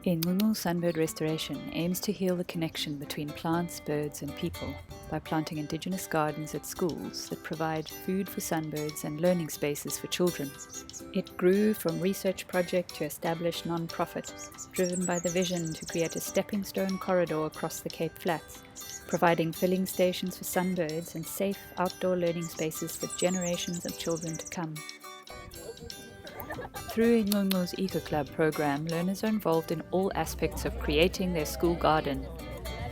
Ingcungcu Sunbird Restoration aims to heal the connection between plants, birds and people by planting indigenous gardens at schools that provide food for sunbirds and learning spaces for children. It grew from research project to established non-profit, driven by the vision to create a stepping stone corridor across the Cape Flats, providing filling stations for sunbirds and safe outdoor learning spaces for generations of children to come. Through Ingcungcu's Eco Club program, learners are involved in all aspects of creating their school garden,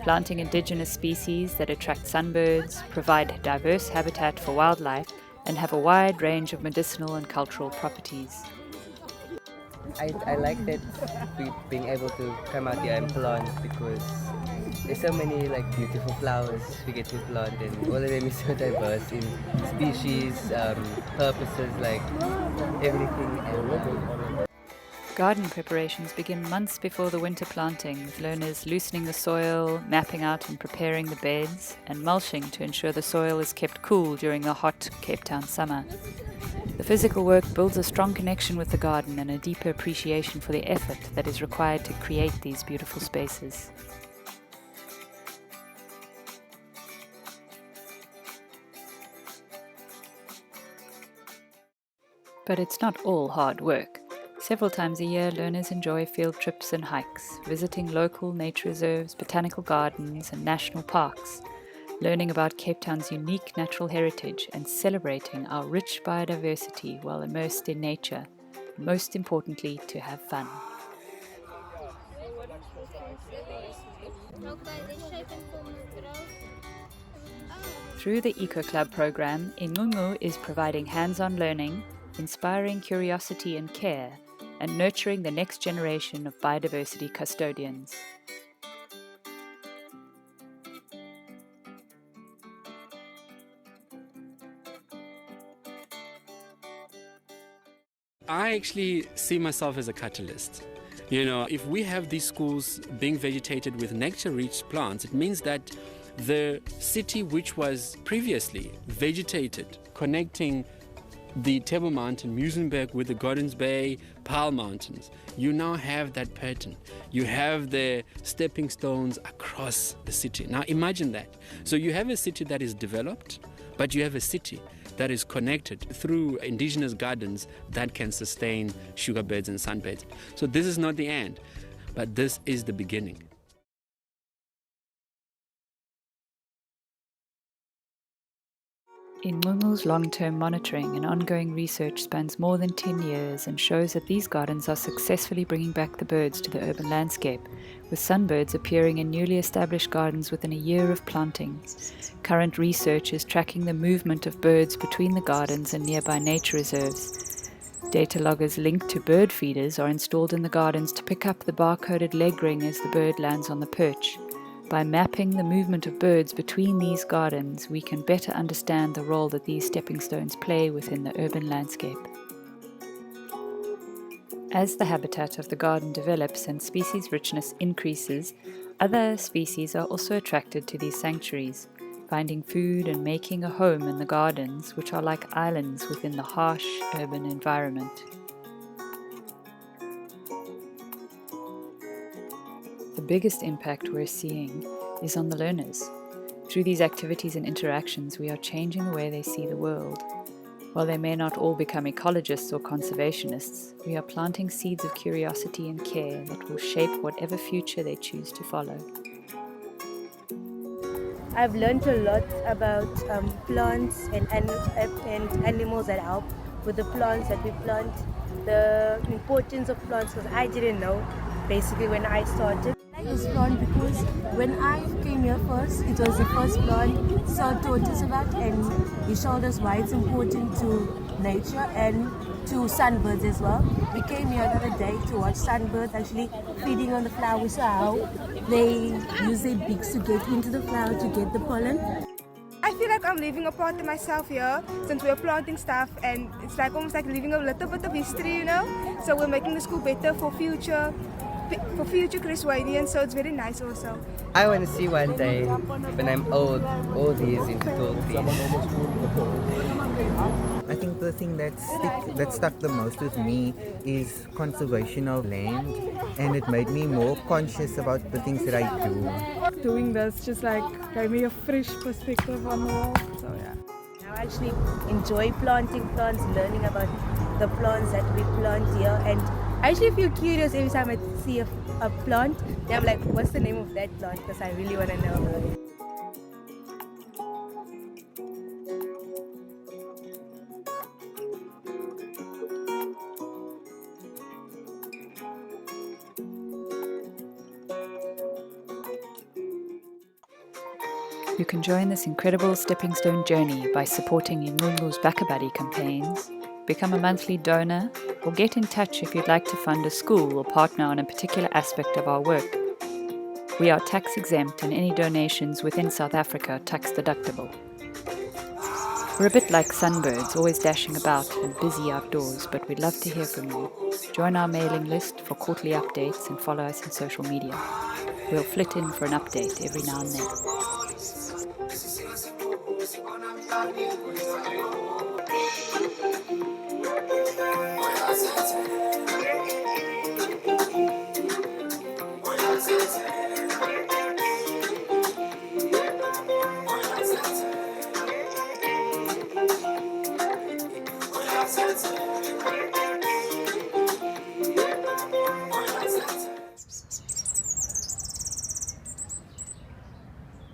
planting indigenous species that attract sunbirds, provide diverse habitat for wildlife, and have a wide range of medicinal and cultural properties. I like that being able to come out here and plant, because there's so many beautiful flowers we get to plant, and all of them is so diverse in species, purposes, everything. Garden preparations begin months before the winter planting, with learners loosening the soil, mapping out and preparing the beds, and mulching to ensure the soil is kept cool during the hot Cape Town summer. The physical work builds a strong connection with the garden and a deeper appreciation for the effort that is required to create these beautiful spaces. But it's not all hard work. Several times a year, learners enjoy field trips and hikes, visiting local nature reserves, botanical gardens, and national parks, learning about Cape Town's unique natural heritage and celebrating our rich biodiversity while immersed in nature, and most importantly, to have fun. Through the Eco Club program, Ingcungcu is providing hands-on learning, inspiring curiosity and care, and nurturing the next generation of biodiversity custodians. I actually see myself as a catalyst. If we have these schools being vegetated with nature-rich plants, it means that the city which was previously vegetated, connecting the Table Mountain, Muizenberg with the Gordons Bay, Paarl Mountains, you now have that pattern. You have the stepping stones across the city. Now imagine that. So you have a city that is developed, but you have a city that is connected through indigenous gardens that can sustain sugarbirds and sunbirds. So this is not the end, but this is the beginning. Ingcungcu's long-term monitoring and ongoing research spans more than 10 years and shows that these gardens are successfully bringing back the birds to the urban landscape, with sunbirds appearing in newly established gardens within a year of planting. Current research is tracking the movement of birds between the gardens and nearby nature reserves. Data loggers linked to bird feeders are installed in the gardens to pick up the barcoded leg ring as the bird lands on the perch. By mapping the movement of birds between these gardens, we can better understand the role that these stepping stones play within the urban landscape. As the habitat of the garden develops and species richness increases, other species are also attracted to these sanctuaries, finding food and making a home in the gardens, which are like islands within the harsh urban environment. The biggest impact we're seeing is on the learners. Through these activities and interactions, we are changing the way they see the world. While they may not all become ecologists or conservationists, we are planting seeds of curiosity and care that will shape whatever future they choose to follow. I've learned a lot about plants and animals that help with the plants that we plant, the importance of plants, because I didn't know basically when I started. I like this plant because when I came here first, it was the first plant Sir taught us about, and he showed us why it's important to nature and to sunbirds as well. We came here the other day to watch sunbirds actually feeding on the flower. We saw how they use their beaks to get into the flower to get the pollen. I feel like I'm leaving a part of myself here since we're planting stuff, and it's almost like leaving a little bit of history, So we're making the school better for future Creswanians, so it's very nice also. I want to see one day, when I'm old, all these into tall trees. I think the thing that stuck the most with me is conservation of land, and it made me more conscious about the things that I do. Doing this just like gave me a fresh perspective on the world. So yeah. I actually enjoy planting plants, learning about the plants that we plant here, and I actually feel curious every time I see a plant. Yeah, I'm like, what's the name of that plant? Because I really want to know about it. You can join this incredible stepping stone journey by supporting Ingcungcu's Bakabadi campaigns, become a monthly donor, or get in touch if you'd like to fund a school or partner on a particular aspect of our work. We are tax exempt and any donations within South Africa are tax deductible. We're a bit like sunbirds, always dashing about and busy outdoors, but we'd love to hear from you. Join our mailing list for quarterly updates and follow us on social media. We'll flit in for an update every now and then.